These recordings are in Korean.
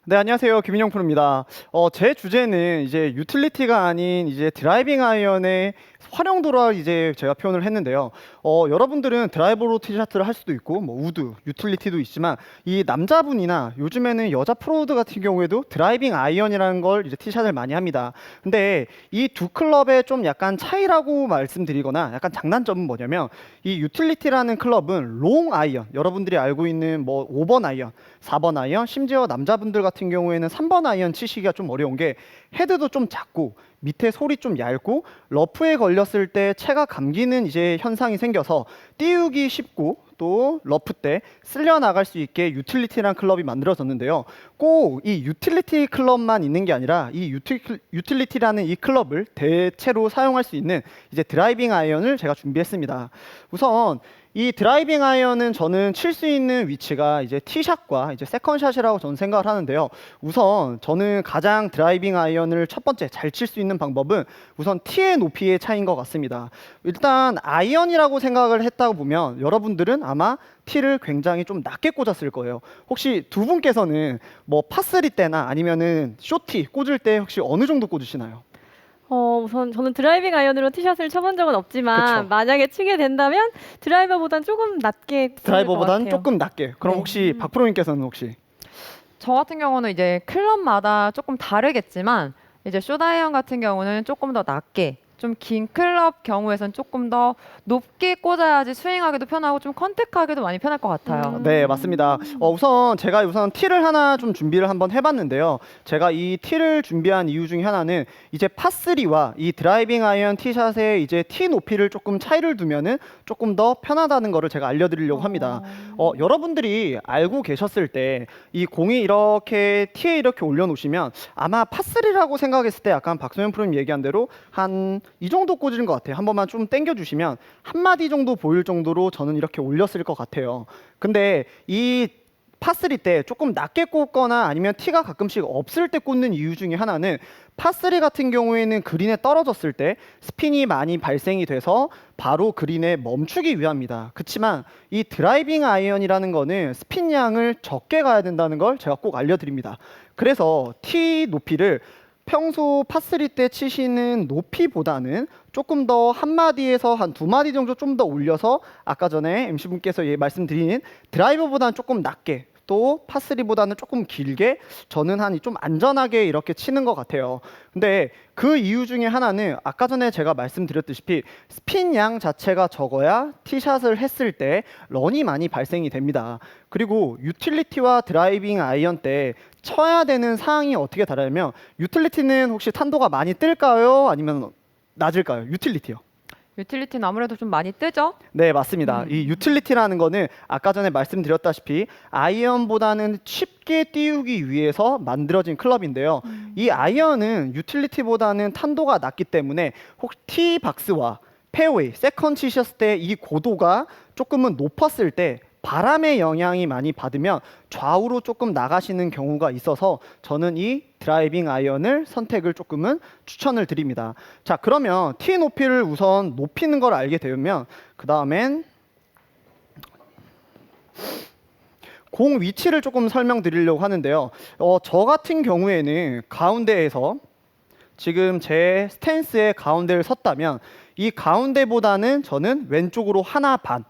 네, 안녕하세요. 김인용 프로입니다. 제 주제는 이제 유틸리티가 아닌 이제 드라이빙 아이언의 활용도라 이제 제가 표현을 했는데요. 여러분들은 드라이버로 티샷을 할 수도 있고, 뭐 우드, 유틸리티도 있지만 이 남자분이나 요즘에는 여자 프로들 같은 경우에도 드라이빙 아이언이라는 걸 이제 티샷을 많이 합니다. 근데 이 두 클럽의 좀 약간 차이라고 말씀드리거나 약간 장단점은 뭐냐면 이 유틸리티라는 클럽은 롱 아이언, 여러분들이 알고 있는 뭐 5번 아이언, 4번 아이언, 심지어 남자분들 같은 경우에는 3번 아이언 치시기가 좀 어려운 게 헤드도 좀 작고 밑에 솔이 좀 얇고 러프에 걸렸을 때 채가 감기는 이제 현상이 생겨서 띄우기 쉽고 또 러프 때 쓸려 나갈 수 있게 유틸리티라는 클럽이 만들어졌는데요. 꼭 이 유틸리티 클럽만 있는 게 아니라 이 유틸리티라는 이 클럽을 대체로 사용할 수 있는 이제 드라이빙 아이언을 제가 준비했습니다. 우선 이 드라이빙 아이언은 저는 칠 수 있는 위치가 이제 티샷과 이제 세컨샷이라고 저는 생각을 하는데요. 우선 저는 가장 드라이빙 아이언을 첫 번째 잘 칠 수 있는 방법은 우선 티의 높이의 차이인 것 같습니다. 일단 아이언이라고 생각을 했다고 보면 여러분들은 아마 티를 굉장히 좀 낮게 꽂았을 거예요. 혹시 두 분께서는 뭐 파3 때나 아니면은 쇼티 꽂을 때 혹시 어느 정도 꽂으시나요? 우선 저는 드라이빙 아이언으로 티샷을 쳐본 적은 없지만 그쵸. 만약에 치게 된다면 드라이버보단 조금 낮게 칠 것 드라이버보다는 같아요. 조금 낮게. 그럼 네. 혹시 박 프로님께서는 혹시 저 같은 경우는 이제 클럽마다 조금 다르겠지만 이제 숏아이언 같은 경우는 조금 더 낮게 좀 긴 클럽 경우에선 조금 더 높게 꽂아야지 스윙하기도 편하고 좀 컨택하기도 많이 편할 것 같아요. 네, 맞습니다. 우선 제가 티를 하나 좀 준비를 한번 해봤는데요. 제가 이 티를 준비한 이유 중에 하나는 이제 파3와 이 드라이빙 아이언 티샷의 이제 티 높이를 조금 차이를 두면은 조금 더 편하다는 거를 제가 알려드리려고 합니다. 여러분들이 알고 계셨을 때 이 공이 이렇게 티에 이렇게 올려놓으시면 아마 파3라고 생각했을 때 약간 박소연 프로님 얘기한 대로 한 이 정도 꽂은 것 같아요. 한 번만 좀 당겨주시면 한 마디 정도 보일 정도로 저는 이렇게 올렸을 것 같아요. 근데 이 파3 때 조금 낮게 꽂거나 아니면 티가 가끔씩 없을 때 꽂는 이유 중에 하나는 파3 같은 경우에는 그린에 떨어졌을 때 스핀이 많이 발생이 돼서 바로 그린에 멈추기 위함입니다. 그렇지만 이 드라이빙 아이언이라는 거는 스핀 양을 적게 가야 된다는 걸 제가 꼭 알려드립니다. 그래서 티 높이를 평소 파3 때 치시는 높이보다는 조금 더 한 마디에서 한 두 마디 정도 좀 더 올려서 아까 전에 MC분께서 말씀드린 드라이버보다는 조금 낮게 또 파3보다는 조금 길게 저는 한 좀 안전하게 이렇게 치는 것 같아요. 근데 그 이유 중에 하나는 아까 전에 제가 말씀드렸다시피 스핀 양 자체가 적어야 티샷을 했을 때 런이 많이 발생이 됩니다. 그리고 유틸리티와 드라이빙 아이언 때 쳐야 되는 사항이 어떻게 다르냐면 유틸리티는 혹시 탄도가 많이 뜰까요? 아니면 낮을까요? 유틸리티요. 유틸리티는 아무래도 좀 많이 뜨죠? 네, 맞습니다. 이 유틸리티라는 거는 아까 전에 말씀드렸다시피 아이언보다는 쉽게 띄우기 위해서 만들어진 클럽인데요. 이 아이언은 유틸리티보다는 탄도가 낮기 때문에 혹 티박스와 페어웨이, 세컨 치셨을 때 이 고도가 조금은 높았을 때 바람의 영향이 많이 받으면 좌우로 조금 나가시는 경우가 있어서 저는 이 드라이빙 아이언을 선택을 조금은 추천을 드립니다. 자, 그러면 티 높이를 우선 높이는 걸 알게 되면 그 다음엔 공 위치를 조금 설명드리려고 하는데요. 저 같은 경우에는 가운데에서 지금 제 스탠스의 가운데를 섰다면 이 가운데보다는 저는 왼쪽으로 하나 반,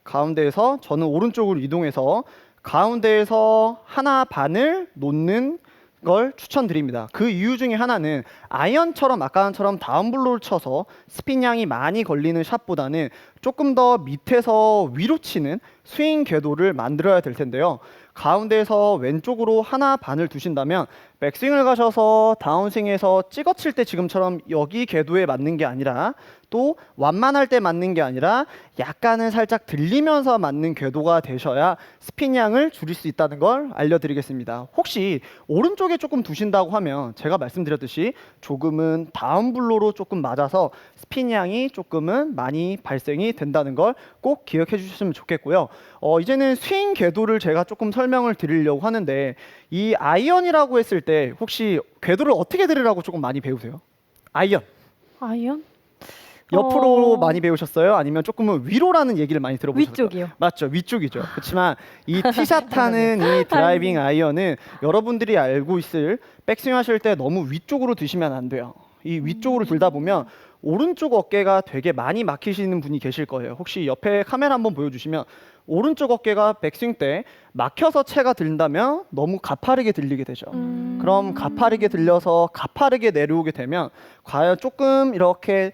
가운데에서 저는 오른쪽으로 이동해서 가운데에서 하나 반을 놓는 걸 추천드립니다. 그 이유 중에 하나는 아이언처럼 아까처럼 다운블로를 쳐서 스핀 양이 많이 걸리는 샷보다는 조금 더 밑에서 위로 치는 스윙 궤도를 만들어야 될 텐데요. 가운데에서 왼쪽으로 하나 반을 두신다면 백스윙을 가셔서 다운스윙에서 찍어칠 때 지금처럼 여기 궤도에 맞는 게 아니라 또 완만할 때 맞는 게 아니라 약간은 살짝 들리면서 맞는 궤도가 되셔야 스핀 양을 줄일 수 있다는 걸 알려드리겠습니다. 혹시 오른쪽에 조금 두신다고 하면 제가 말씀드렸듯이 조금은 다운블로로 조금 맞아서 스핀 양이 조금은 많이 발생이 된다는 걸 꼭 기억해 주셨으면 좋겠고요. 이제는 스윙 궤도를 제가 조금 설명을 드리려고 하는데 이 아이언이라고 했을 때 혹시 궤도를 어떻게 들으라고 조금 많이 배우세요? 아이언. 아이언? 옆으로 많이 배우셨어요? 아니면 조금은 위로라는 얘기를 많이 들어보셨어요? 위쪽이요. 맞죠, 위쪽이죠. 그렇지만 이 티샷 하는 이 드라이빙 아이언은 여러분들이 알고 있을 백스윙 하실 때 너무 위쪽으로 드시면 안 돼요. 이 위쪽으로 들다 보면 오른쪽 어깨가 되게 많이 막히시는 분이 계실 거예요. 혹시 옆에 카메라 한번 보여주시면 오른쪽 어깨가 백스윙 때 막혀서 채가 들린다면 너무 가파르게 들리게 되죠. 그럼 가파르게 들려서 가파르게 내려오게 되면 과연 조금 이렇게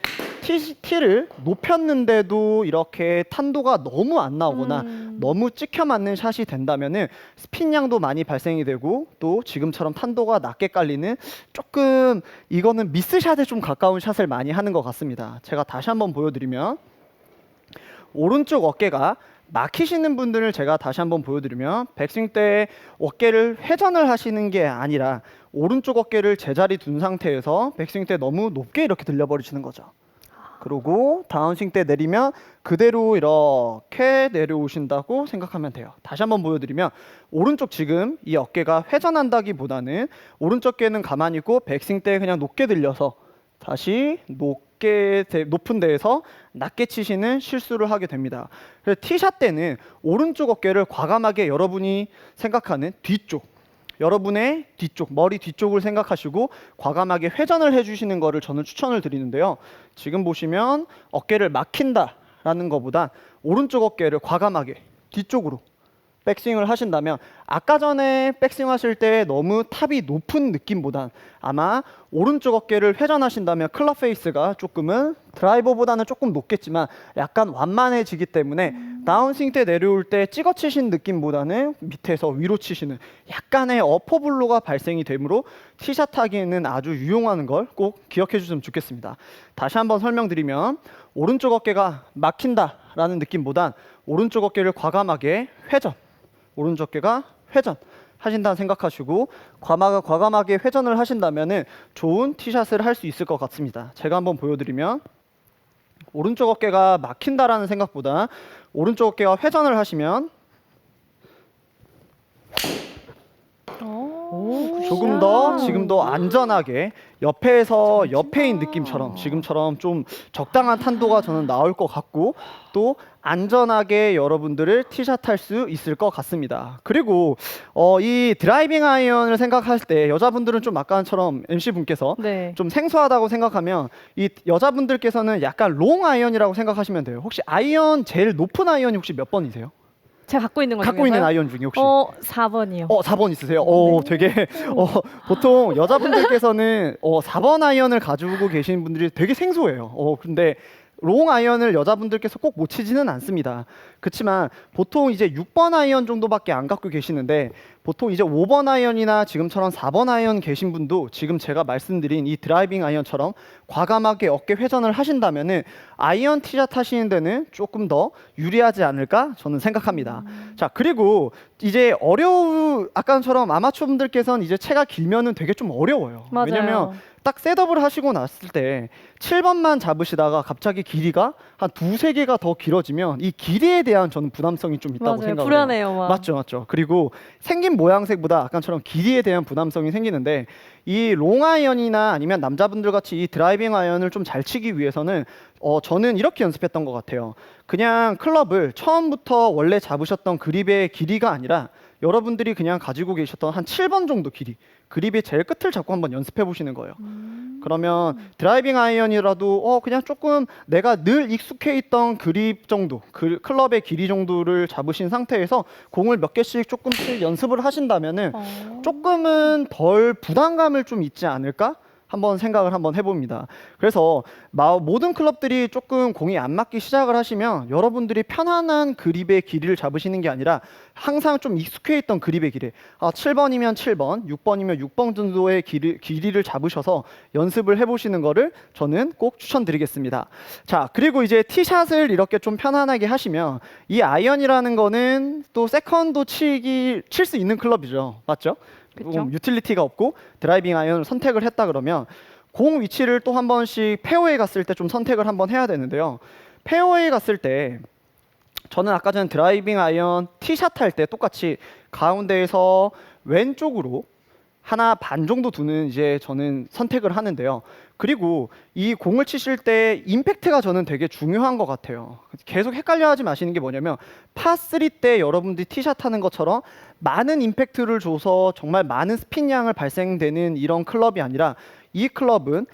티를 높였는데도 이렇게 탄도가 너무 안 나오거나 너무 찍혀 맞는 샷이 된다면은 스핀 양도 많이 발생이 되고 또 지금처럼 탄도가 낮게 깔리는 조금 이거는 미스샷에 좀 가까운 샷을 많이 하는 것 같습니다. 제가 다시 한번 보여드리면 오른쪽 어깨가 막히시는 분들을 제가 다시 한번 보여드리면 백스윙 때 어깨를 회전을 하시는 게 아니라 오른쪽 어깨를 제자리 둔 상태에서 백스윙 때 너무 높게 이렇게 들려버리시는 거죠. 그리고 다운스윙 때 내리면 그대로 이렇게 내려오신다고 생각하면 돼요. 다시 한번 보여드리면 오른쪽 지금 이 어깨가 회전한다기보다는 오른쪽 어깨는 가만히 있고 백스윙 때 그냥 높게 들려서 다시 높은 데에서 낮게 치시는 실수를 하게 됩니다. 그래서 티샷 때는 오른쪽 어깨를 과감하게 여러분이 생각하는 뒤쪽, 여러분의 뒤쪽, 머리 뒤쪽을 생각하시고 과감하게 회전을 해주시는 거를 저는 추천을 드리는데요. 지금 보시면 어깨를 막힌다라는 것보다 오른쪽 어깨를 과감하게 뒤쪽으로 백스윙을 하신다면 아까 전에 백스윙 하실 때 너무 탑이 높은 느낌보단 아마 오른쪽 어깨를 회전하신다면 클럽 페이스가 조금은 드라이버보다는 조금 높겠지만 약간 완만해지기 때문에 다운스윙 때 내려올 때 찍어 치신 느낌보다는 밑에서 위로 치시는 약간의 어퍼블로가 발생이 되므로 티샷 하기에는 아주 유용한 걸 꼭 기억해 주시면 좋겠습니다. 다시 한번 설명드리면 오른쪽 어깨가 막힌다라는 느낌보단 오른쪽 어깨를 과감하게 회전, 오른쪽 어깨가 회전 하신다는 생각하시고 과감하게 회전을 하신다면은 좋은 티샷을 할 수 있을 것 같습니다. 제가 한번 보여드리면 오른쪽 어깨가 막힌다라는 생각보다 오른쪽 어깨가 회전을 하시면 조금 더 지금 더 안전하게 옆에서 옆에인 느낌처럼 지금처럼 좀 적당한 탄도가 저는 나올 것 같고 또 안전하게 여러분들을 티샷 할 수 있을 것 같습니다. 그리고 이 드라이빙 아이언을 생각할 때 여자분들은 좀 아까처럼 MC분께서 네. 좀 생소하다고 생각하면 이 여자분들께서는 약간 롱 아이언이라고 생각하시면 돼요. 혹시 아이언 제일 높은 아이언이 혹시 몇 번이세요? 제가 갖고 있는 거 갖고 있는 중에서요? 아이언 중에 혹시? 4번이요. 4번 있으세요? 되게 보통 여자분들께서는 4번 아이언을 가지고 계시는 분들이 되게 생소해요. 근데 롱 아이언을 여자분들께서 꼭 못 치지는 않습니다. 그렇지만 보통 이제 6번 아이언 정도밖에 안 갖고 계시는데 보통 이제 5번 아이언이나 지금처럼 4번 아이언 계신 분도 지금 제가 말씀드린 이 드라이빙 아이언처럼 과감하게 어깨 회전을 하신다면은 아이언 티샷 하시는 데는 조금 더 유리하지 않을까 저는 생각합니다. 자, 그리고 이제 아까처럼 아마추어 분들께서는 이제 채가 길면은 되게 좀 어려워요. 맞아요. 왜냐면 딱 셋업을 하시고 났을 때 7번만 잡으시다가 갑자기 길이가 한 두세 개가 더 길어지면 이 길이에 대한 저는 부담성이 좀 있다고 맞아요. 생각을 해요. 불안해요. 막. 맞죠. 그리고 생긴 모양색보다 아까처럼 길이에 대한 부담성이 생기는데 이 롱아이언이나 아니면 남자분들 같이 이 드라이빙 아이언을 좀 잘 치기 위해서는 저는 이렇게 연습했던 것 같아요. 그냥 클럽을 처음부터 원래 잡으셨던 그립의 길이가 아니라 여러분들이 그냥 가지고 계셨던 한 7번 정도 길이, 그립의 제일 끝을 잡고 한번 연습해 보시는 거예요. 그러면 드라이빙 아이언이라도 그냥 조금 내가 늘 익숙해 있던 그립 정도, 클럽의 길이 정도를 잡으신 상태에서 공을 몇 개씩 조금씩 연습을 하신다면은 조금은 덜 부담감을 좀 있지 않을까? 한번 생각을 한번 해봅니다. 그래서 모든 클럽들이 조금 공이 안 맞기 시작을 하시면 여러분들이 편안한 그립의 길이를 잡으시는 게 아니라 항상 좀 익숙해 있던 그립의 길이 7번이면 7번, 6번이면 6번 정도의 길이를 잡으셔서 연습을 해보시는 거를 저는 꼭 추천드리겠습니다. 자, 그리고 이제 티샷을 이렇게 좀 편안하게 하시면 이 아이언이라는 거는 또 세컨도 칠 수 있는 클럽이죠. 맞죠? 유틸리티가 없고 드라이빙 아이언을 선택을 했다 그러면 공 위치를 또 한 번씩 페어웨이 갔을 때 좀 선택을 한번 해야 되는데요. 페어웨이 갔을 때 저는 아까 전 드라이빙 아이언 티샷 할 때 똑같이 가운데에서 왼쪽으로 하나 반 정도 두는 이제 저는 선택을 하는데요. 그리고 이 공을 치실 때 임팩트가 저는 되게 중요한 것 같아요. 계속 헷갈려하지 마시는 게 뭐냐면 파3 때 여러분들이 티샷 하는 것처럼 많은 임팩트를 줘서 정말 많은 스핀량을 발생되는 이런 클럽이 아니라 이 클럽은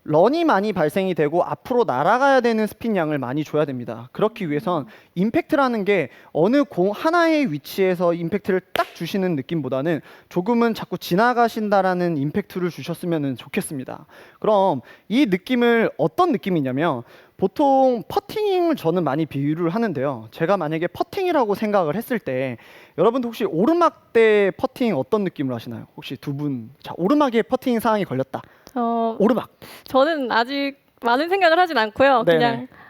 런이 많이 발생이 되고 앞으로 날아가야 되는 스핀량을 많이 줘야 됩니다. 그렇기 위해선 임팩트라는 게 어느 공 하나의 위치에서 임팩트를 딱 주시는 느낌보다는 조금은 자꾸 지나가신다라는 임팩트를 주셨으면 좋겠습니다. 그럼 이 느낌을 어떤 느낌이냐면 보통 퍼팅을 저는 많이 비유를 하는데요. 제가 만약에 퍼팅이라고 생각을 했을 때 여러분도 혹시 오르막 때 퍼팅 어떤 느낌으로 하시나요? 혹시 두 분, 자, 오르막에 퍼팅 상황이 걸렸다. 오르막. 저는 아직 많은 생각을 하진 않고요. 네네.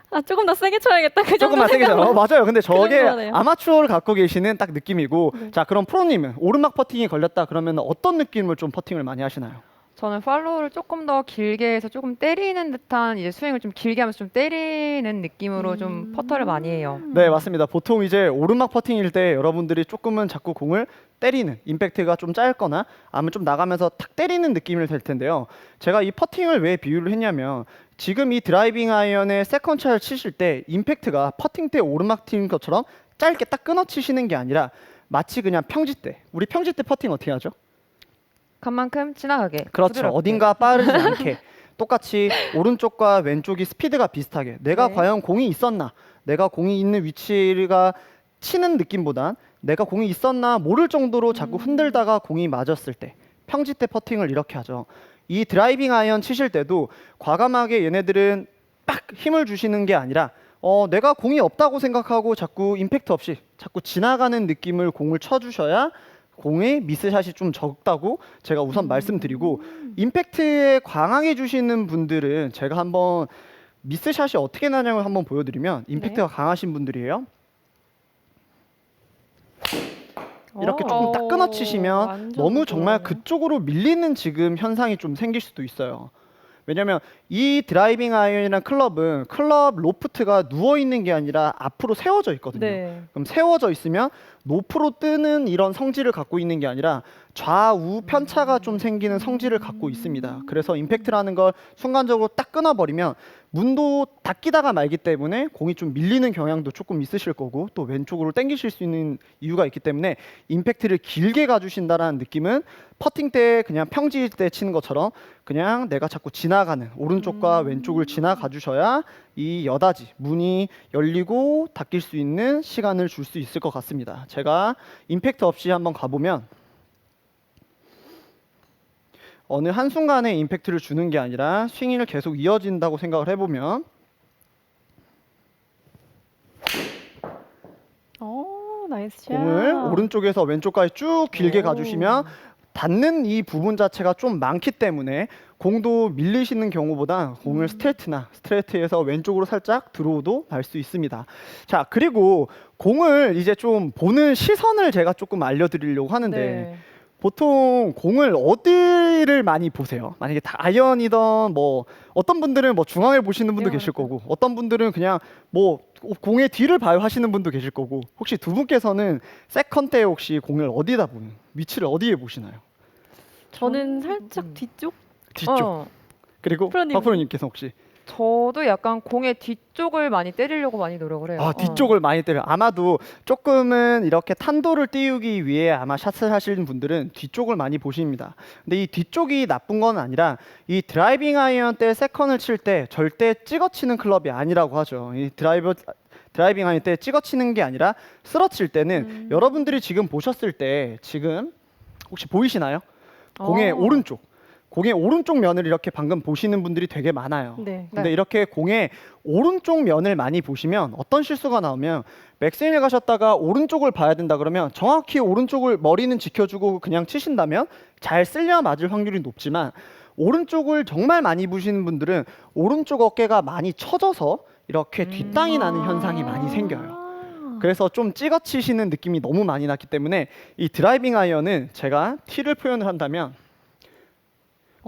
그냥 조금 더 세게 쳐야겠다. 그 정도 조금만 세게 잡아. 맞아요. 근데 저게 정도만 해요. 아마추어를 갖고 계시는 딱 느낌이고, 네. 자, 그럼 프로님은 오르막 퍼팅이 걸렸다 그러면 어떤 느낌을 좀 퍼팅을 많이 하시나요? 저는 팔로우를 조금 더 길게 해서 조금 때리는 듯한 이제 스윙을 좀 길게 하면서 좀 때리는 느낌으로 좀 퍼터를 많이 해요. 네, 맞습니다. 보통 이제 오르막 퍼팅일 때 여러분들이 조금은 자꾸 공을 때리는 임팩트가 좀 짧거나 아니면 좀 나가면서 탁 때리는 느낌이 될 텐데요. 제가 이 퍼팅을 왜 비유를 했냐면 지금 이 드라이빙 아이언의 세컨 차를 치실 때 임팩트가 퍼팅 때 오르막 튀는 것처럼 짧게 딱 끊어 치시는 게 아니라 마치 그냥 평지 때, 우리 평지 때 퍼팅 어떻게 하죠? 간만큼 지나가게. 그렇죠. 부드럽게. 어딘가 빠르지 않게 똑같이 오른쪽과 왼쪽이 스피드가 비슷하게 내가 네. 과연 공이 있었나, 내가 공이 있는 위치가 치는 느낌보단 내가 공이 있었나 모를 정도로 자꾸 흔들다가 공이 맞았을 때 평지 때 퍼팅을 이렇게 하죠. 이 드라이빙 아이언 치실 때도 과감하게 얘네들은 딱 힘을 주시는 게 아니라 내가 공이 없다고 생각하고 자꾸 임팩트 없이 자꾸 지나가는 느낌을 공을 쳐주셔야 공의 미스샷이 좀 적다고 제가 우선 말씀드리고, 임팩트에 강하게 주시는 분들은 제가 한번 미스샷이 어떻게 나냐고 한번 보여드리면 임팩트가 강하신 분들이에요. 이렇게 조금 딱 끊어 치시면 완전 너무 정말 부드러워요. 그쪽으로 밀리는 지금 현상이 좀 생길 수도 있어요. 왜냐면 이 드라이빙 아이언이랑 클럽은 클럽 로프트가 누워 있는 게 아니라 앞으로 세워져 있거든요. 네. 그럼 세워져 있으면 높으로 뜨는 이런 성질을 갖고 있는 게 아니라 좌우 편차가 좀 생기는 성질을 갖고 있습니다. 그래서 임팩트라는 걸 순간적으로 딱 끊어버리면 문도 닫히다가 말기 때문에 공이 좀 밀리는 경향도 조금 있으실 거고 또 왼쪽으로 당기실 수 있는 이유가 있기 때문에 임팩트를 길게 가주신다라는 느낌은 퍼팅 때 그냥 평지일 때 치는 것처럼 그냥 내가 자꾸 지나가는 오른쪽과 왼쪽을 지나가 주셔야 이 여다지 문이 열리고 닫힐 수 있는 시간을 줄 수 있을 것 같습니다. 제가 임팩트 없이 한번 가보면 어느 한순간에 임팩트를 주는 게 아니라 스윙이 계속 이어진다고 생각을 해보면 나이스 샷. 공을 오른쪽에서 왼쪽까지 쭉 길게 오. 가주시면 닿는 이 부분 자체가 좀 많기 때문에 공도 밀리시는 경우보다 공을 스트레이트에서 왼쪽으로 살짝 드로우도 갈 수 있습니다. 자, 그리고 공을 이제 좀 보는 시선을 제가 조금 알려드리려고 하는데 네. 보통 공을 어디를 많이 보세요? 만약에 다 아이언이던 뭐 어떤 분들은 뭐 중앙을 보시는 분도 계실 거고 어떤 분들은 그냥 뭐 공의 뒤를 봐요 하시는 분도 계실 거고, 혹시 두 분께서는 세컨 때 혹시 공을 어디다 보는, 위치를 어디에 보시나요? 저는 살짝 뒤쪽. 뒤쪽. 그리고 프로님. 박프로님께서 혹시 저도 약간 공의 뒤쪽을 많이 때리려고 많이 노력을 해요. 뒤쪽을 많이 때려요. 아마도 조금은 이렇게 탄도를 띄우기 위해 아마 샷을 하시는 분들은 뒤쪽을 많이 보십니다. 근데 이 뒤쪽이 나쁜 건 아니라 이 드라이빙 아이언 때 세컨을 칠 때 절대 찍어치는 클럽이 아니라고 하죠. 이 드라이빙 아이언 때 찍어치는 게 아니라 쓰러칠 때는 여러분들이 지금 보셨을 때 지금 혹시 보이시나요? 공의 오른쪽 면을 이렇게 방금 보시는 분들이 되게 많아요. 네. 근데 이렇게 공의 오른쪽 면을 많이 보시면 어떤 실수가 나오면 백스윙을 가셨다가 오른쪽을 봐야 된다 그러면 정확히 오른쪽을 머리는 지켜주고 그냥 치신다면 잘 쓸려 맞을 확률이 높지만 오른쪽을 정말 많이 보시는 분들은 오른쪽 어깨가 많이 처져서 이렇게 뒷땅이 나는 현상이 많이 생겨요. 그래서 좀 찍어 치시는 느낌이 너무 많이 났기 때문에 이 드라이빙 아이언은 제가 티를 표현을 한다면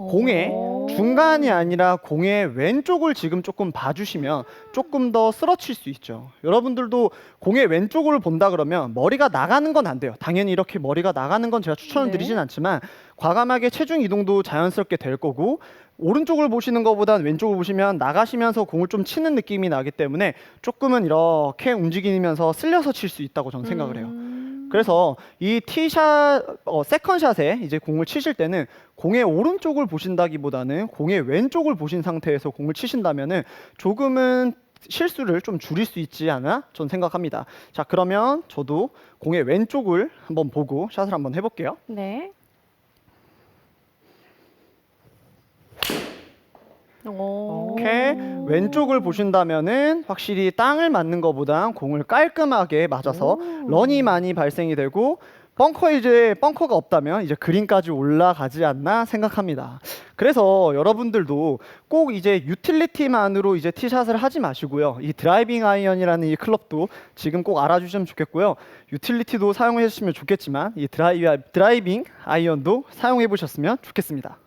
공의 중간이 아니라 공의 왼쪽을 지금 조금 봐주시면 조금 더 쓰러칠 수 있죠. 여러분들도 공의 왼쪽을 본다 그러면 머리가 나가는 건 안 돼요. 당연히 이렇게 머리가 나가는 건 제가 추천을 네. 드리진 않지만 과감하게 체중 이동도 자연스럽게 될 거고 오른쪽을 보시는 것보단 왼쪽을 보시면 나가시면서 공을 좀 치는 느낌이 나기 때문에 조금은 이렇게 움직이면서 쓸려서 칠 수 있다고 저는 생각을 해요. 그래서 이 티샷, 세컨샷에 이제 공을 치실 때는 공의 오른쪽을 보신다기보다는 공의 왼쪽을 보신 상태에서 공을 치신다면은 조금은 실수를 좀 줄일 수 있지 않나 전 생각합니다. 자, 그러면 저도 공의 왼쪽을 한번 보고 샷을 한번 해볼게요. 네. 오. 이렇게 왼쪽을 보신다면은 확실히 땅을 맞는 것보다 공을 깔끔하게 맞아서 런이 많이 발생이 되고 벙커가 없다면 이제 그린까지 올라가지 않나 생각합니다. 그래서 여러분들도 꼭 이제 유틸리티만으로 이제 티샷을 하지 마시고요. 이 드라이빙 아이언이라는 이 클럽도 지금 꼭 알아주시면 좋겠고요. 유틸리티도 사용해 주시면 좋겠지만 이 드라이빙 아이언도 사용해 보셨으면 좋겠습니다.